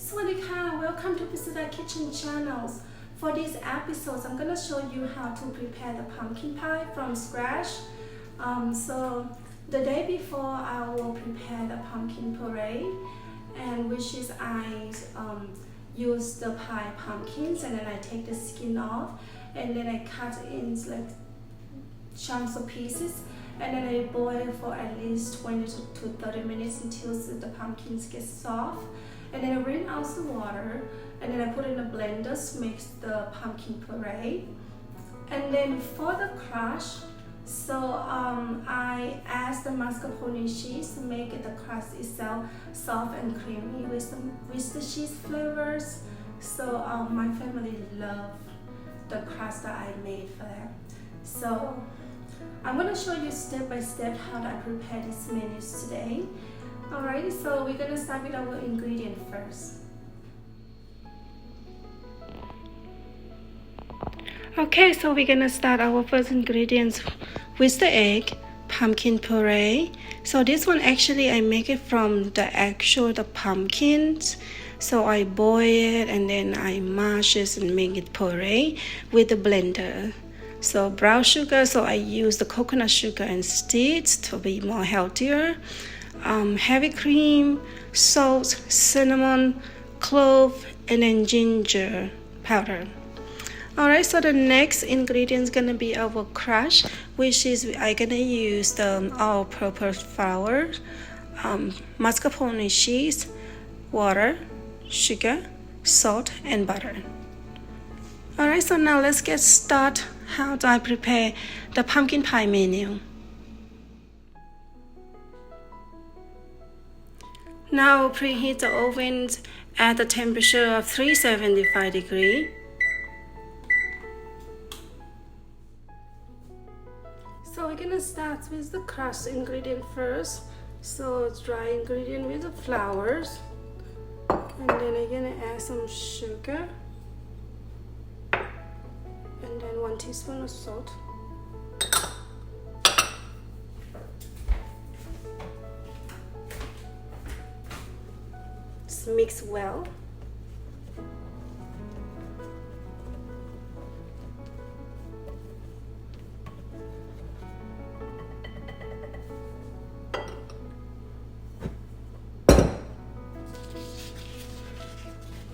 Swadika, welcome to Pitsuda Kitchen channels. For these episodes, I'm gonna show you how to prepare the pumpkin pie from scratch. So the day before, I will prepare the pumpkin puree, and which is I use the pie pumpkins and then I take the skin off, and then I cut in like chunks of pieces, and then I boil for at least 20 to 30 minutes until the pumpkins get soft. And then I rinse out the water, and then I put in a blender to mix the pumpkin puree. And then for the crust, so I add the mascarpone cheese to make the crust itself soft and creamy with the cheese flavors. So my family love the crust that I made for them. So I'm going to show you step by step how I prepare these menus today. Alright, so we're going to start with our ingredient first. Okay, so we're going to start our first ingredients with the egg, pumpkin puree. So this one actually I make it from the pumpkins. So I boil it and then I mash it and make it puree with the blender. So brown sugar, so I use the coconut sugar instead to be more healthier. Heavy cream, salt, cinnamon, clove, and then ginger powder. Alright, so the next ingredient is gonna be our crust, which is I gonna use the all-purpose flour, mascarpone cheese, water, sugar, salt, and butter. Alright, so now let's get started how do I prepare the pumpkin pie menu. Now preheat the oven at the temperature of 375 degrees. So we're gonna start with the crust ingredient first. So dry ingredient with the flours, and then I'm gonna add some sugar, and then 1 teaspoon of salt. Just mix well.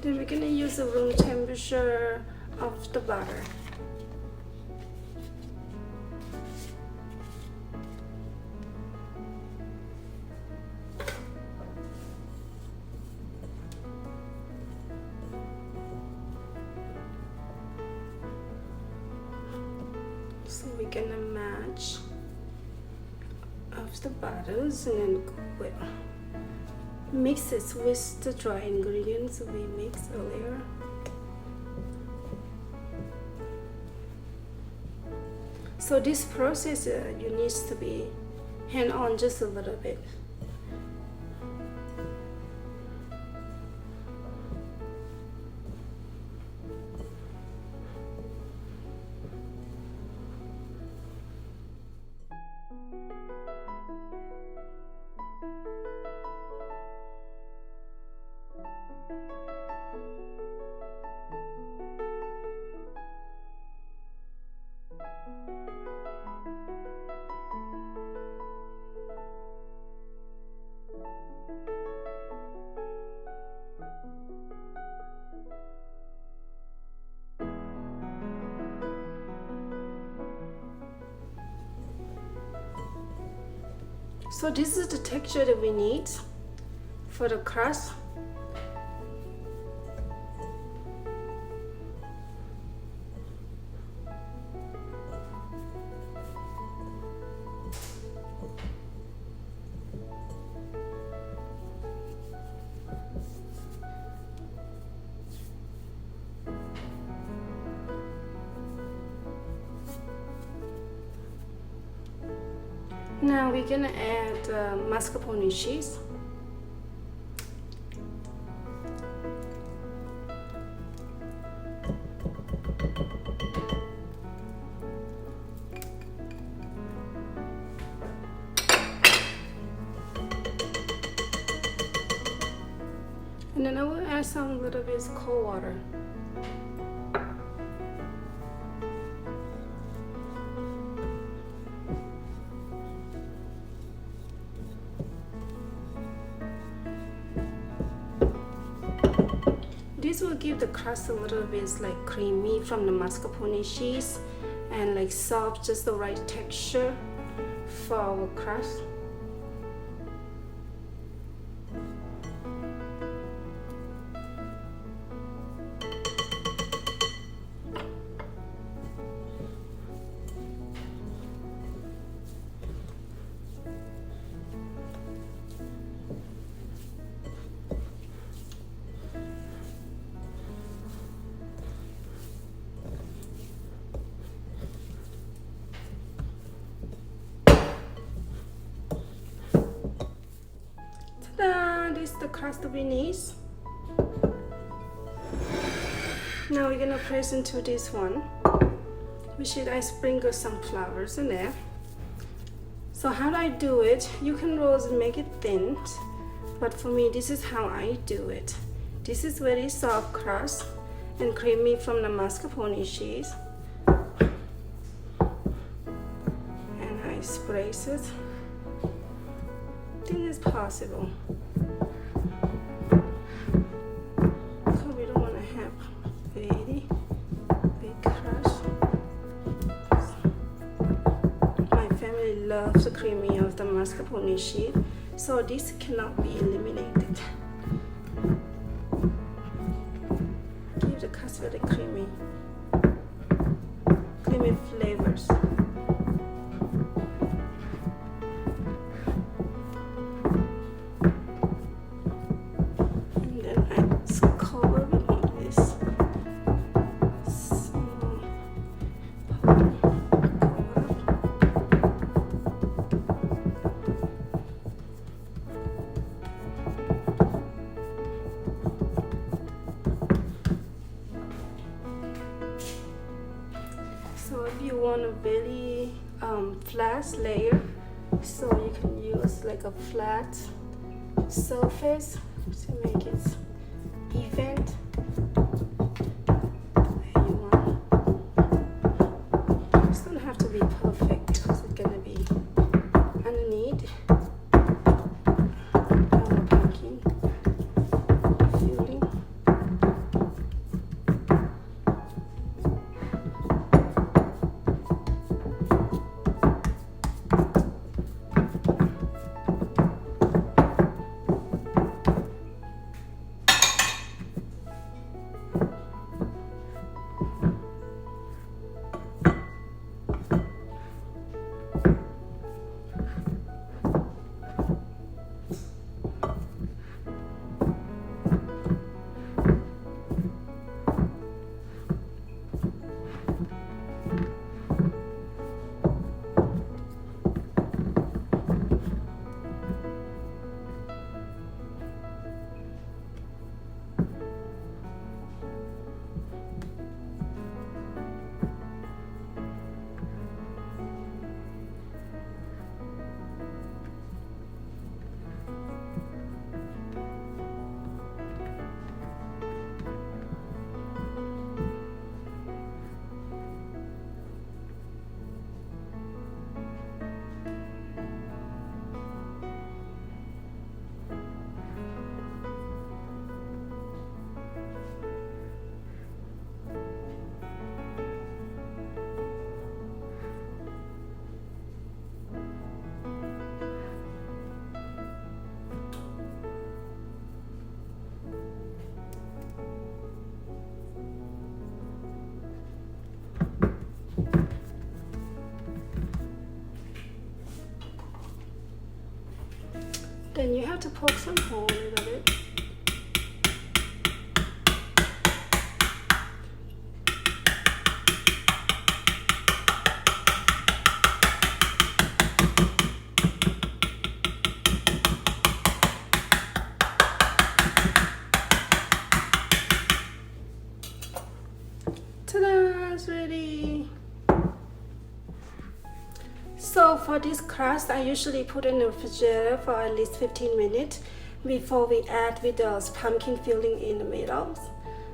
Then we're gonna use the room temperature of the butter. So we're gonna match of the butters and then mix it with the dry ingredients we mixed earlier. So this process you need to be hand-on just a little bit. So this is the texture that we need for the crust. Now we're gonna add mascarpone cheese. And then I will add some little bit of cold water. This will give the crust a little bit like creamy from the mascarpone cheese and like soft, just the right texture for our crust. This is the crust beneath. Now we're gonna press into this one, which is I sprinkle some flowers in there. So how do I do it? You can always make it thin, but for me this is how I do it. This is very soft crust and creamy from the mascarpone cheese, and I spray it. I think it's possible. Loves the creamy of the mascarpone cheese, so this cannot be eliminated. Give the crust very creamy flavors. And then I cover with this. So if you want a very flat layer, so you can use like a flat surface to make it even. There you want. It's gonna have to be perfect because it's gonna be underneath our pumpkin filling. Then you have to poke some hole a little bit. Ta-da! It's ready. So for this crust, I usually put in the refrigerator for at least 15 minutes before we add with the pumpkin filling in the middle,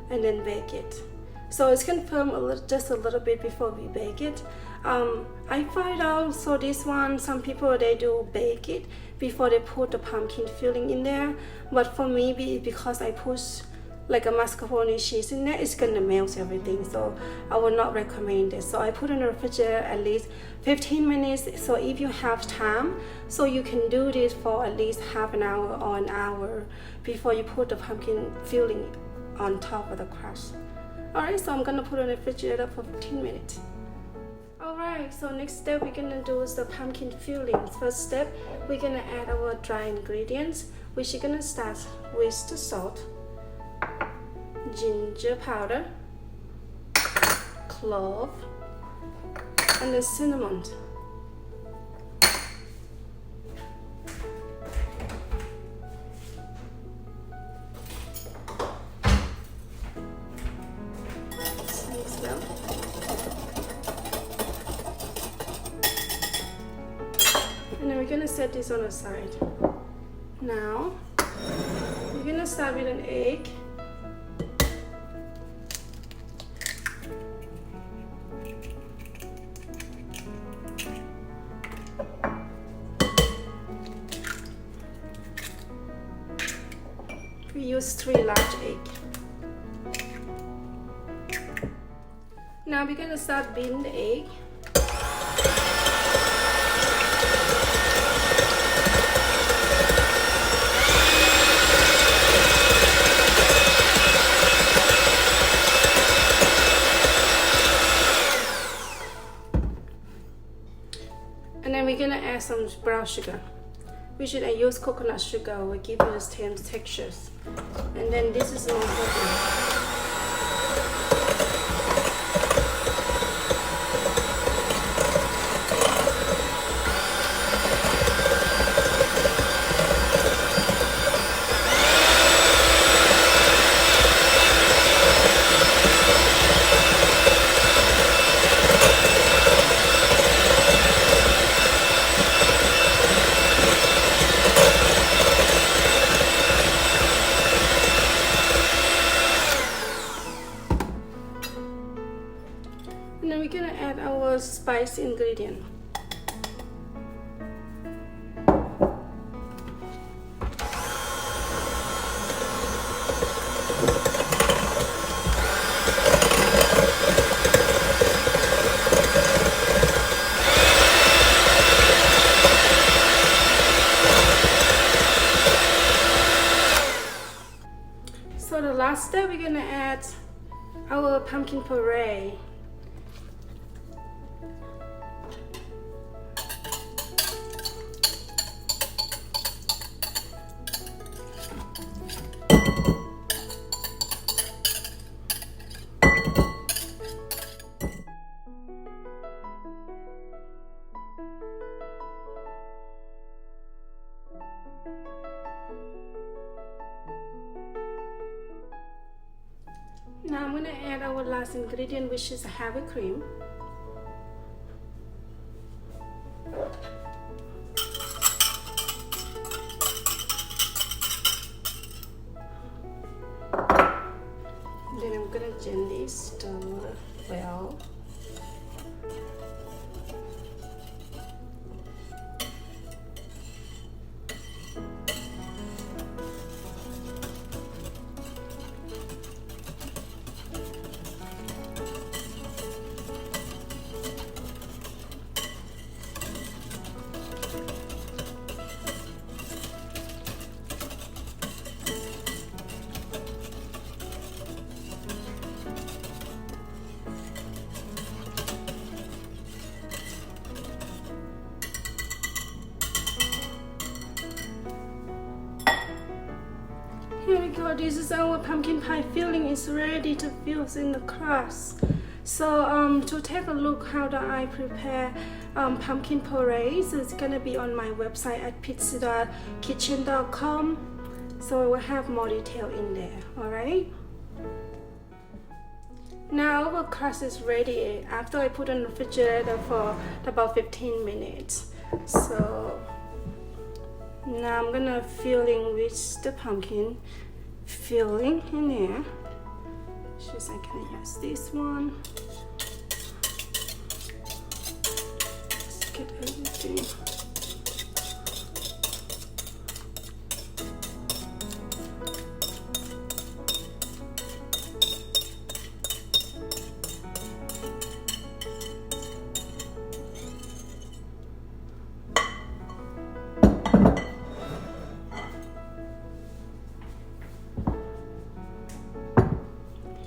and then bake it. So it's confirmed just a little bit before we bake it. I find out, so this one, some people they do bake it before they put the pumpkin filling in there, but for me, because I push like a mascarpone cheese in there, it's gonna melt everything, so I would not recommend it. So I put in the refrigerator at least 15 minutes. So if you have time, so you can do this for at least half an hour or an hour before you put the pumpkin filling on top of the crust. Alright, so I'm gonna put it in the refrigerator for 15 minutes. Alright, so next step we're gonna do is the pumpkin fillings. First step, we're gonna add our dry ingredients, which we're gonna start with the salt, ginger powder, clove, and the cinnamon. And then we're gonna set this on the side. Now, we're gonna start with an egg. We use 3 large eggs. Now we're gonna start beating the egg. And then we're gonna add some brown sugar, which I use coconut sugar, will give you the same textures. And then this is more important. And then we're gonna add our spice ingredient. So the last step, we're gonna add our pumpkin puree. Now I'm going to add our last ingredient, which is heavy cream. Then I'm going to gently stir well. Here we go, this is our pumpkin pie filling. Is ready to fill in the crust. So to take a look how do I prepare pumpkin puree, so it's gonna be on my website at pitsudakitchen.com. So I will have more detail in there, alright? Now our crust is ready after I put it in the refrigerator for about 15 minutes. So Now I'm gonna filling with the pumpkin filling in here. Just I can use this one. Let's get everything.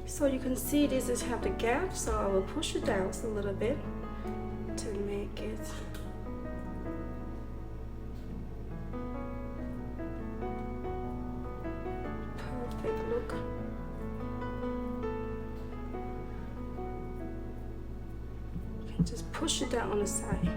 So you can see this is have the gap, so I will push it down a little bit to make it perfect look. You can just push it down on the side.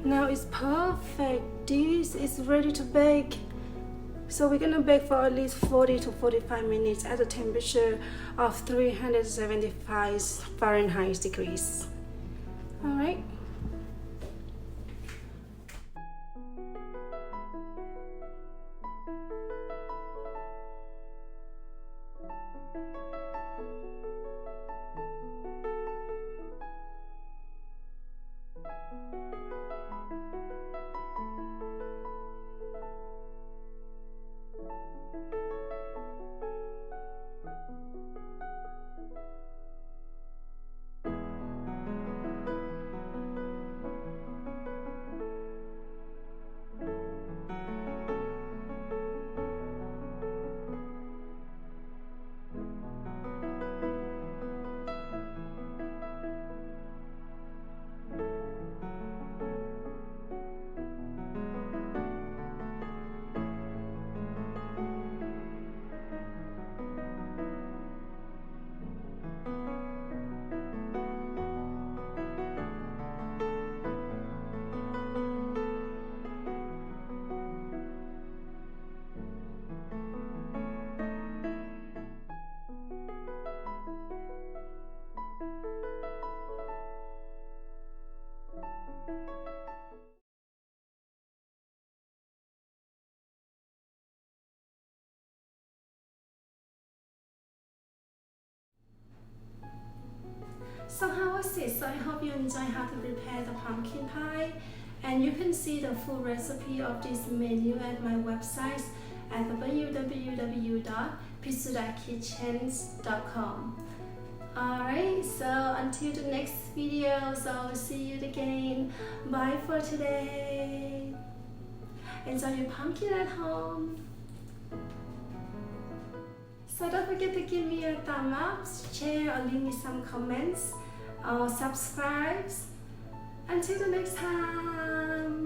Now it's perfect. This is ready to bake. So we're gonna bake for at least 40 to 45 minutes at a temperature of 375 Fahrenheit degrees. All right. So how was it? So I hope you enjoy how to prepare the pumpkin pie, and you can see the full recipe of this menu at my website at www.pitsudakitchens.com. Alright, so until the next video, so I'll see you again. Bye for today. Enjoy your pumpkin at home. So don't forget to give me a thumb up, share or leave me some comments or subscribe. Until the next time.